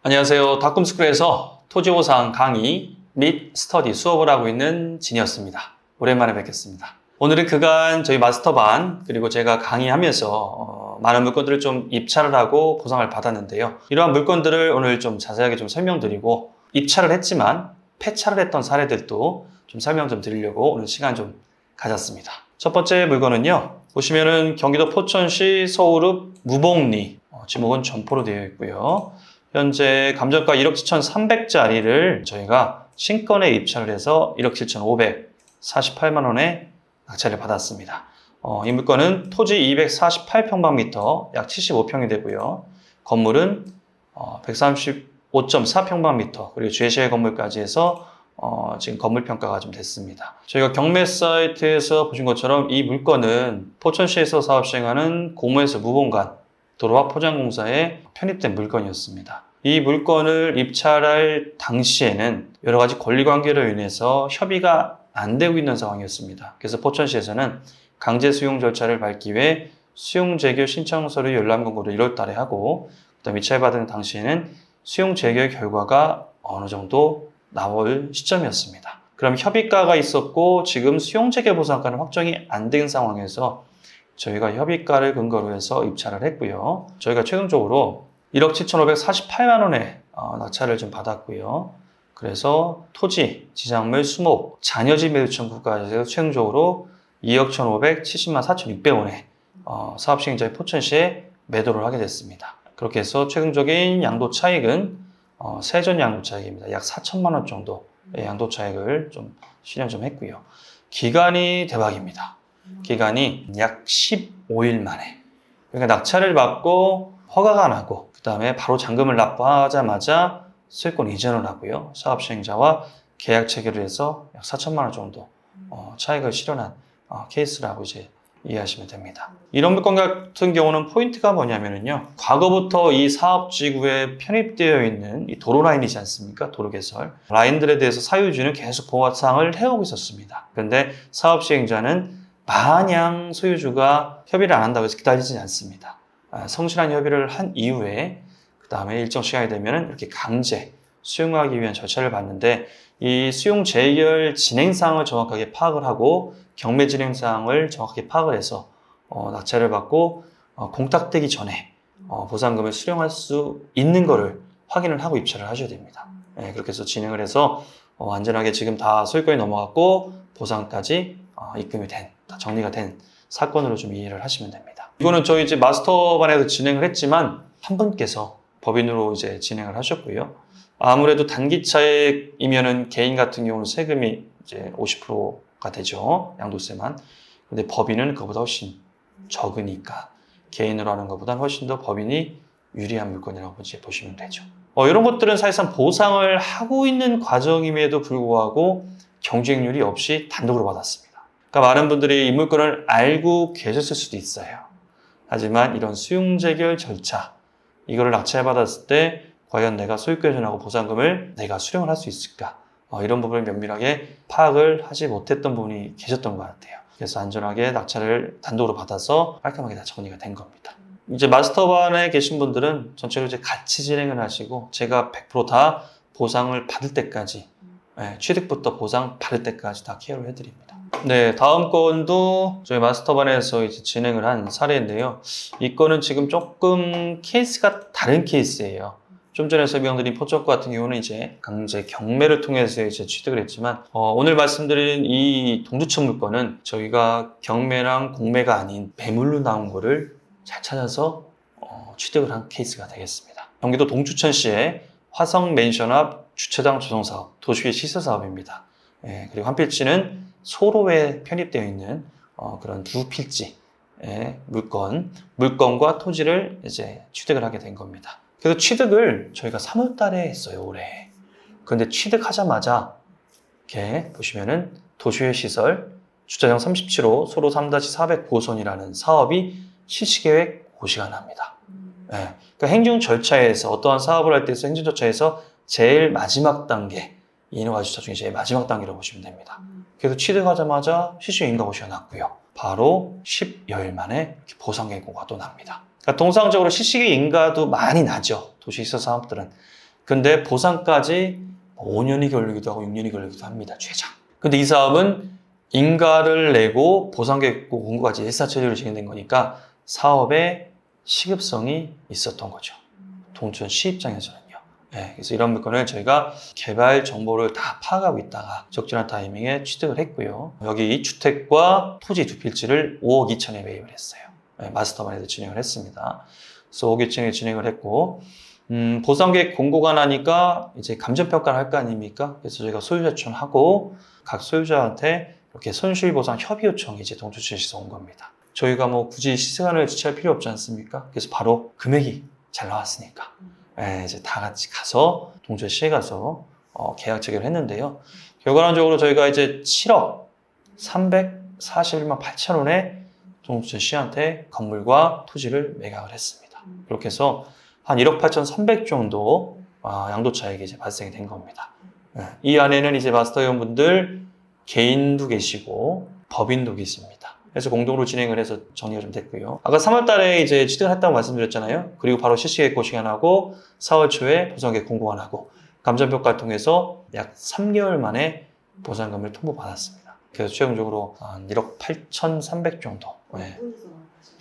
안녕하세요. 닷컴스쿨에서 토지보상 강의 및 스터디 수업을 하고 있는 진이었습니다. 오랜만에 뵙겠습니다. 오늘은 그간 저희 마스터반 그리고 제가 강의하면서 많은 물건들을 좀 입찰을 하고 보상을 받았는데요. 이러한 물건들을 오늘 좀 자세하게 좀 설명드리고 입찰을 했지만 폐차를 했던 사례들도 좀 설명 좀 드리려고 오늘 시간 좀 가졌습니다. 첫 번째 물건은요. 보시면은 경기도 포천시 서울읍 무봉리 지목은 점포로 되어 있고요. 현재 감정가 1억 7,300짜리를 저희가 신건에 입찰을 해서 1억 7,548만 원에 낙찰을 받았습니다. 이 물건은 토지 248평방미터 약 75평이 되고요. 건물은 135.4평방미터 그리고 제시의 건물까지 해서 지금 건물 평가가 좀 됐습니다. 저희가 경매 사이트에서 보신 것처럼 이 물건은 포천시에서 사업 시행하는 고무에서 무공간 도로와 포장공사에 편입된 물건이었습니다. 이 물건을 입찰할 당시에는 여러 가지 권리관계로 인해서 협의가 안 되고 있는 상황이었습니다. 그래서 포천시에서는 강제 수용 절차를 밟기 위해 수용 재결 신청 서류 열람 공고를 1월 달에 하고 그다음 입찰받은 당시에는 수용 재결 결과가 어느 정도 나올 시점이었습니다. 그럼 협의가가 있었고 지금 수용 재결 보상가는 확정이 안 된 상황에서 저희가 협의가를 근거로 해서 입찰을 했고요. 저희가 최종적으로 1억 7,548만 원에 낙찰을 좀 받았고요. 그래서 토지, 지상물, 수목, 잔여지 매도 청구까지 해서 최종적으로 2억 1,570만 4,600원에 사업 시행자의 포천시에 매도를 하게 됐습니다. 그렇게 해서 최종적인 양도 차익은 세전 양도 차익입니다. 약 4천만 원 정도의 양도 차익을 좀 실현 좀 했고요. 기간이 대박입니다. 기간이 약 15일 만에. 그러니까 낙찰을 받고 허가가 나고 그 다음에 바로 잔금을 납부하자마자 소유권 이전을 하고요. 사업 시행자와 계약 체결을 해서 약 4천만 원 정도 차익을 실현한 케이스라고 이제 이해하시면 됩니다. 이런 물건 같은 경우는 포인트가 뭐냐면요. 과거부터 이 사업지구에 편입되어 있는 이 도로 라인이지 않습니까? 도로 개설. 라인들에 대해서 사유주는 계속 보상을 해오고 있었습니다. 그런데 사업 시행자는 마냥 소유주가 협의를 안 한다고 해서 기다리지 않습니다. 성실한 협의를 한 이후에 그 다음에 일정 시간이 되면 이렇게 강제 수용하기 위한 절차를 밟는데 이 수용 재결 진행상을 정확하게 파악을 하고 경매 진행상을 정확하게 파악을 해서 낙찰을 받고 공탁되기 전에 보상금을 수령할 수 있는 거를 확인을 하고 입찰을 하셔야 됩니다. 네, 그렇게 해서 진행을 해서 안전하게 지금 다 소유권이 넘어갔고 보상까지 입금이 된, 다 정리가 된 사건으로 좀 이해를 하시면 됩니다. 이거는 저희 이제 마스터반에서 진행을 했지만 한 분께서 법인으로 이제 진행을 하셨고요. 아무래도 단기 차익이면은 개인 같은 경우는 세금이 이제 50%가 되죠. 양도세만. 근데 법인은 그보다 훨씬 적으니까 개인으로 하는 것보다는 훨씬 더 법인이 유리한 물건이라고 이제 보시면 되죠. 이런 것들은 사실상 보상을 하고 있는 과정임에도 불구하고 경쟁률이 없이 단독으로 받았습니다. 그러니까 많은 분들이 이 물건을 알고 계셨을 수도 있어요. 하지만 이런 수용 재결 절차, 이거를 낙찰받았을 때 과연 내가 소유권 이전하고 보상금을 내가 수령을 할 수 있을까? 이런 부분을 면밀하게 파악을 하지 못했던 분이 계셨던 것 같아요. 그래서 안전하게 낙찰을 단독으로 받아서 깔끔하게 다 정리가 된 겁니다. 이제 마스터반에 계신 분들은 전체로 이제 같이 진행을 하시고 제가 100% 다 보상을 받을 때까지 취득부터 보상 받을 때까지 다 케어를 해드립니다. 네, 다음 건도 저희 마스터반에서 이제 진행을 한 사례인데요. 이 건은 지금 조금 케이스가 다른 케이스예요. 좀 전에 설명드린 포천구 같은 경우는 이제 강제 경매를 통해서 이제 취득을 했지만 오늘 말씀드린 이 동두천 물건은 저희가 경매랑 공매가 아닌 매물로 나온 거를 잘 찾아서 취득을 한 케이스가 되겠습니다. 경기도 동주천시의 화성 맨션 앞 주차장 조성 사업, 도시계 시설 사업입니다. 그리고 한 필지는 소로에 편입되어 있는 그런 두 필지의 물건과 토지를 이제 취득을 하게 된 겁니다. 그래서 취득을 저희가 3월 달에 했어요, 올해. 그런데 취득하자마자 이렇게 보시면은 도시계 시설 주차장 37호 소로 3-400 보선이라는 사업이 실시계획 고시가 납니다. 그러니까 행정 절차에서 어떠한 사업을 할 때 행정 절차에서 제일 마지막 단계, 인허가주차 중에 제일 마지막 단계라고 보시면 됩니다. 그래서 취득하자마자 실시계획 인가고시가 났고요. 바로 10여일 만에 보상 계획고가 또 납니다. 그러니까 통상적으로 실시계획 인가도 많이 나죠. 도시시설 사업들은. 근데 보상까지 5년이 걸리기도 하고 6년이 걸리기도 합니다. 최장. 근데 이 사업은 인가를 내고 보상계획 공고까지 일사천리로 진행된 거니까 사업의 시급성이 있었던 거죠. 동천시 입장에서는요. 네, 그래서 이런 물건을 저희가 개발 정보를 다 파악하고 있다가 적절한 타이밍에 취득을 했고요. 여기 주택과 토지 두 필지를 5억 2천에 매입을 했어요. 네, 마스터반에서 진행을 했습니다. 그래서 5억 2천에 진행을 했고 보상계획 공고가 나니까 이제 감정평가를 할 거 아닙니까? 그래서 저희가 소유자 추천하고 각 소유자한테 이렇게 손실보상 협의 요청이 이제 동천시에서 온 겁니다. 저희가 뭐 굳이 시간을 지체할 필요 없지 않습니까? 그래서 바로 금액이 잘 나왔으니까 이제 다 같이 가서 동천시에 가서 계약 체결을 했는데요. 결과론적으로 저희가 이제 7억 341만 8천 원에 동천시한테 건물과 토지를 매각을 했습니다. 그렇게 해서 한 1억 8,300 정도 양도 차익이 이제 발생이 된 겁니다. 이 안에는 이제 마스터 회원분들 개인도 계시고 법인도 계십니다. 그래서 공동으로 진행을 해서 정리가 좀 됐고요. 아까 3월 달에 이제 취득을 했다고 말씀드렸잖아요. 그리고 바로 실시계획 고시간하고 4월 초에 보상계획 공고안하고 감정평가를 통해서 약 3개월 만에 보상금을 통보받았습니다. 그래서 최종적으로 한 1억 8,300 정도. 네.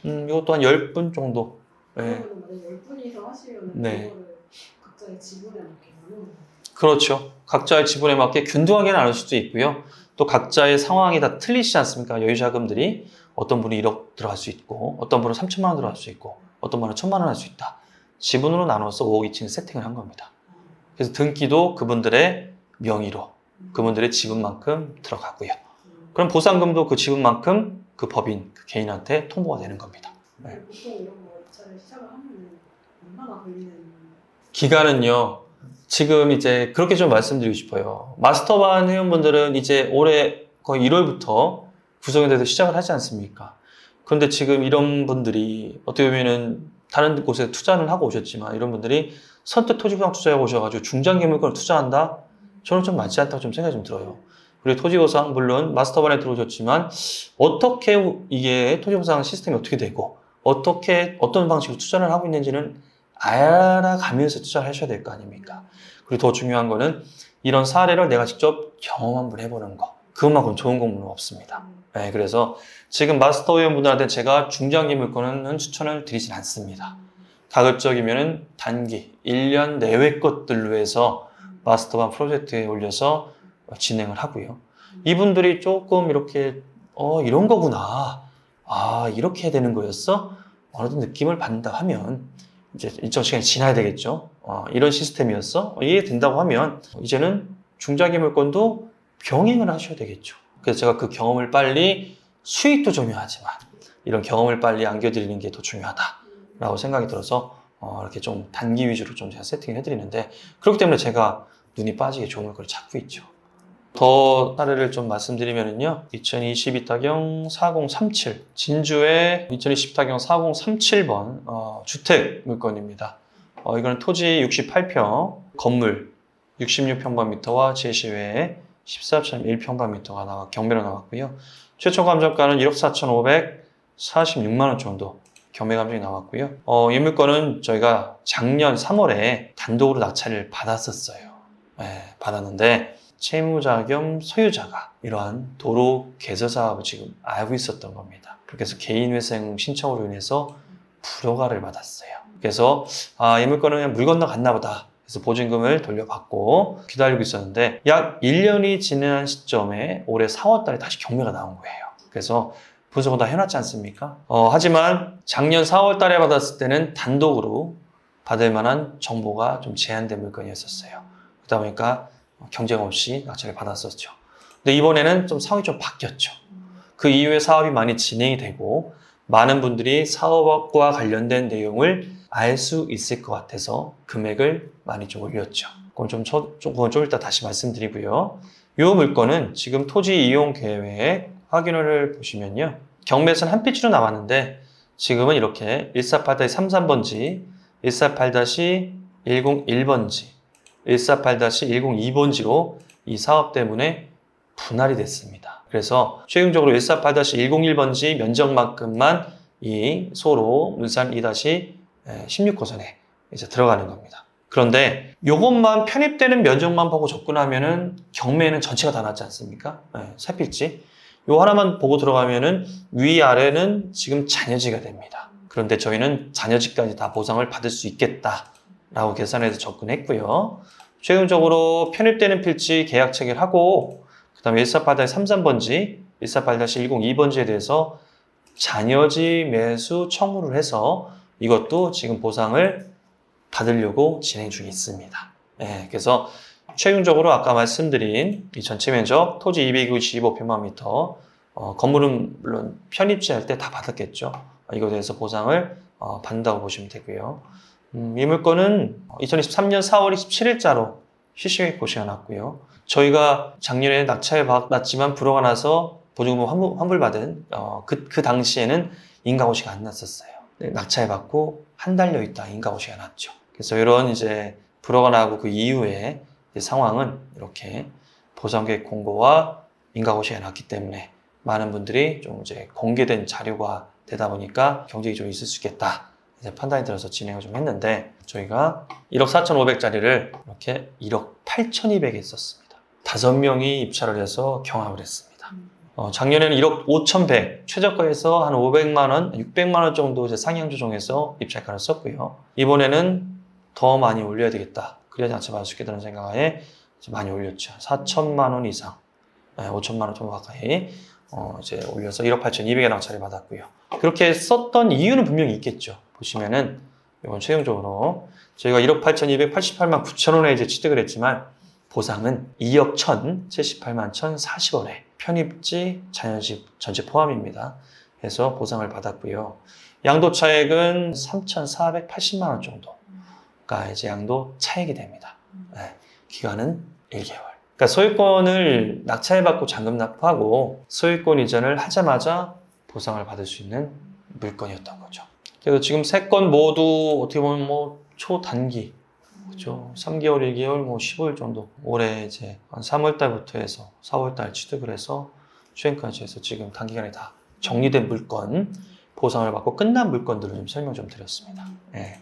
이것도 한 10분 정도. 네. 그러면 만약 10분이서 하시면 네. 그거를 각자의 지분에 맞게 나누는 거예요? 그렇죠. 각자의 지분에 맞게 균등하게 나눌 수도 있고요. 또 각자의 상황이 다 틀리시지 않습니까? 여유자금들이 어떤 분이 1억 들어갈 수 있고 어떤 분은 3천만 원 들어갈 수 있고 어떤 분은 1,000만 원 할 수 있다. 지분으로 나눠서 5억 2천 세팅을 한 겁니다. 그래서 등기도 그분들의 명의로 그분들의 지분만큼 들어가고요. 그럼 보상금도 그 지분만큼 그 법인, 그 개인한테 통보가 되는 겁니다. 네. 보통 이런 거 업체를 시작을 하면 얼마나 걸리는? 기간은요. 지금 이제 그렇게 좀 말씀드리고 싶어요. 마스터반 회원분들은 이제 올해 거의 1월부터 구성이 돼서 시작을 하지 않습니까? 그런데 지금 이런 분들이 어떻게 보면은 다른 곳에 투자는 하고 오셨지만 이런 분들이 선뜻 토지보상 투자하고 오셔가지고 중장기물건을 투자한다? 저는 좀 맞지 않다고 좀 생각이 좀 들어요. 그리고 토지보상 물론 마스터반에 들어오셨지만 어떻게 이게 토지보상 시스템이 어떻게 되고 어떻게 어떤 방식으로 투자를 하고 있는지는 알아가면서 투자를 하셔야 될 거 아닙니까? 그리고 더 중요한 거는 이런 사례를 내가 직접 경험 한번 해보는 거. 그것만큼 좋은 공부는 없습니다. 네, 그래서 지금 마스터 회원분들한테 제가 중장기 물건은 추천을 드리진 않습니다. 가급적이면은 단기, 1년 내외 것들로 해서 마스터반 프로젝트에 올려서 진행을 하고요. 이분들이 조금 이렇게 이런 거구나. 이렇게 해야 되는 거였어? 어느 정도 느낌을 받는다 하면 이제 일정 시간이 지나야 되겠죠. 이런 시스템이었어? 이해된다고 하면 이제는 중장기 물건도 병행을 하셔야 되겠죠. 그래서 제가 그 경험을 빨리 수익도 중요하지만 이런 경험을 빨리 안겨드리는 게 더 중요하다라고 생각이 들어서 이렇게 좀 단기 위주로 좀 제가 세팅을 해드리는데 그렇기 때문에 제가 눈이 빠지게 좋은 물건을 찾고 있죠. 더 사례를 좀 말씀드리면요. 2022타경 4037 진주의 2020타경 4037번 주택 물건입니다. 이거는 토지 68평, 건물 66평방미터와 제시외에 14.1평방미터가 경매로 나왔고요. 최초 감정가는 1억 4,546만 원 정도 경매 감정이 나왔고요. 이 물건은 저희가 작년 3월에 단독으로 낙찰을 받았었어요. 네, 받았는데 채무자 겸 소유자가 이러한 도로 개설 사업을 지금 알고 있었던 겁니다. 그래서 개인회생 신청으로 인해서 불허가를 받았어요. 그래서 이 물건은 그냥 물 건너갔나 보다. 그래서 보증금을 돌려받고 기다리고 있었는데 약 1년이 지난 시점에 올해 4월 달에 다시 경매가 나온 거예요. 그래서 분석은 다 해놨지 않습니까? 하지만 작년 4월 달에 받았을 때는 단독으로 받을 만한 정보가 좀 제한된 물건이었어요. 그러다 보니까 경쟁 없이 낙찰을 받았었죠. 근데 이번에는 좀 상황이 좀 바뀌었죠. 그 이후에 사업이 많이 진행이 되고 많은 분들이 사업과 관련된 내용을 알 수 있을 것 같아서 금액을 많이 좀 올렸죠. 그건 좀 이따 다시 말씀드리고요. 이 물건은 지금 토지 이용 계획 확인을 보시면요. 경매선 한 필지로 나왔는데 지금은 이렇게 148-33번지, 148-101번지, 148-102번지로 이 사업 때문에 분할이 됐습니다. 그래서 최종적으로 148-101번지 면적만큼만 이 소로 문산 2-16호선에 이제 들어가는 겁니다. 그런데 이것만 편입되는 면적만 보고 접근하면은 경매는 전체가 다 났지 않습니까? 네, 살 필지. 요 하나만 보고 들어가면은 위아래는 지금 잔여지가 됩니다. 그런데 저희는 잔여지까지 다 보상을 받을 수 있겠다라고 계산해서 접근했고요. 최종적으로 편입되는 필지 계약 체결하고 그 다음에 148-33번지, 148-102번지에 대해서 잔여지 매수 청구를 해서 이것도 지금 보상을 받으려고 진행 중에 있습니다. 네, 그래서 최종적으로 아까 말씀드린 이 전체 면적 토지 225평방미터 건물은 물론 편입지할 때 다 받았겠죠. 이거에 대해서 보상을 받는다고 보시면 되고요. 이 물건은 2023년 4월 27일자로 시시하게 고시가 났고요. 저희가 작년에 낙찰 났지만 불허가 나서 보증금 환불받은 그 당시에는 인가고시가 안 났었어요. 낙찰 받고 한 달여 있다 인가고시가 났죠. 그래서 이런 이제 불허가 나고 그 이후에 상황은 이렇게 보상계획 공고와 인가고시가 났기 때문에 많은 분들이 좀 이제 공개된 자료가 되다 보니까 경쟁이 좀 있을 수 있겠다 이제 판단이 들어서 진행을 좀 했는데 저희가 1억 4,500짜리를 이렇게 1억 8,200에 썼습니다. 5명이 입찰을 해서 경합을 했습니다. 작년에는 1억 5,100, 최저가에서 한 500만 원, 600만 원 정도 이제 상향 조정해서 입찰가를 썼고요. 이번에는 더 많이 올려야 되겠다. 그래야 낙찰 받을 수 있겠다는 생각에 많이 올렸죠. 4천만 원 이상, 5천만 원 정도 가까이 이제 올려서 1억 8,200에 낙찰을 받았고요. 그렇게 썼던 이유는 분명히 있겠죠. 보시면은 이건 최종적으로 저희가 1억 8,288만 9천 원에 이제 취득을 했지만 보상은 2억 1,078만 1,040원에 편입지, 잔여지 전체 포함입니다. 해서 보상을 받았고요. 양도 차액은 3,480만 원 정도가 이제 양도 차액이 됩니다. 네, 기간은 1개월. 그러니까 소유권을 낙찰받고 잔금 납부하고 소유권 이전을 하자마자 보상을 받을 수 있는 물건이었던 거죠. 그래서 지금 3건 모두 어떻게 보면 뭐 초단기, 그죠? 3개월, 1개월, 뭐 15일 정도. 올해 이제 한 3월달부터 해서 4월달 취득을 해서 추행까지 해서 지금 단기간에 다 정리된 물건, 보상을 받고 끝난 물건들을 좀 설명 좀 드렸습니다. 네.